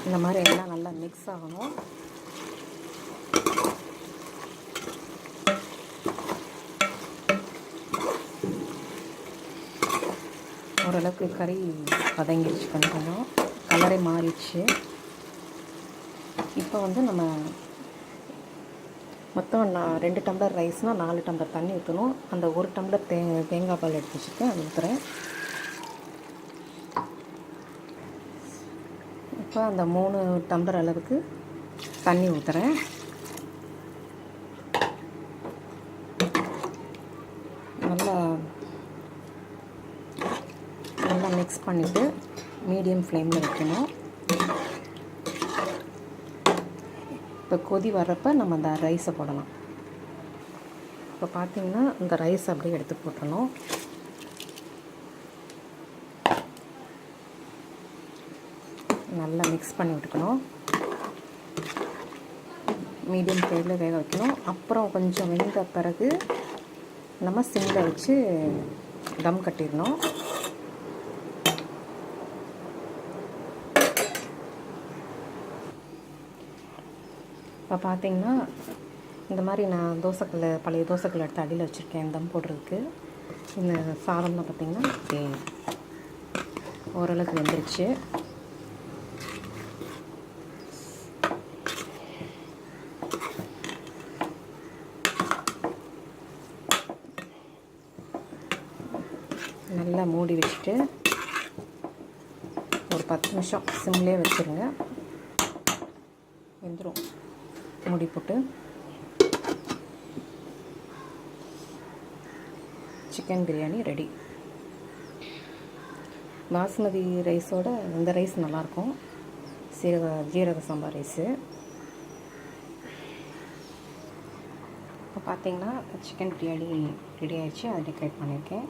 இந்த மாதிரி எல்லாம் நல்லா மிக்ஸ் ஆகணும். ஓரளவுக்கு கறி வதங்கிடுச்சு, கொஞ்சம் கலரே மாறிடுச்சு. இப்போ வந்து நம்ம மொத்தம் 2 டம்ளர் ரைஸ்னால் 4 டம்ளர் தண்ணி ஊற்றணும். அந்த 1 டம்ளர் தேங்காய் பால் எடுத்து வச்சுருக்கேன், அது ஊற்றுறேன். இப்போ அந்த 3 டம்ளர் அளவுக்கு தண்ணி ஊற்றுறேன். நல்லா மிக்ஸ் பண்ணிவிட்டு மீடியம் ஃப்ளேமில் வைக்கணும். இப்போ கொதி வர்றப்போ நம்ம அந்த ரைஸை போடலாம். இப்போ பார்த்திங்கன்னா இந்த ரைஸ் அப்படியே எடுத்து போட்டுடணும். நல்லா மிக்ஸ் பண்ணி விட்டுக்கணும். மீடியம் ஃப்ளேமில் வேக வைக்கணும். அப்புறம் கொஞ்சம் வெந்த பிறகு நம்ம சிம்மில் வச்சு தம் கட்டிடணும். இப்போ பார்த்திங்கன்னா இந்த மாதிரி நான் பழைய தோசைக்கல் எடுத்து அடியில் வச்சுருக்கேன் தம் போடுறதுக்கு. இந்த சாதம்லாம் பார்த்திங்கன்னா ஓரளவுக்கு வெந்துருச்சு. நல்லா மூடி வச்சுட்டு ஒரு 10 நிமிஷம் சிம்லேயே வச்சுருங்க, வெந்துடும். மூடி போட்டு சிக்கன் பிரியாணி ரெடி. பாஸ்மதி ரைஸோட இந்த ரைஸ் நல்லாயிருக்கும், ஜீரக சாம்பார் ரைஸு. இப்போ பார்த்திங்கன்னா சிக்கன் பிரியாணி ரெடி ஆகிடுச்சு, அதை டெக்கரேட் பண்ணியிருக்கேன்.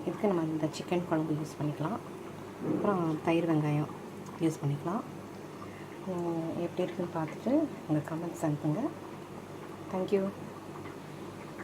இதுக்கு நம்ம இந்த சிக்கன் குழம்பு யூஸ் பண்ணிக்கலாம். அப்புறம் தயிர் வெங்காயம் யூஸ் பண்ணிக்கலாம். எப்படி இருக்குன்னு பார்த்துட்டு உங்கள் கமெண்ட்ஸ் அனுப்புங்க. தேங்க்யூ.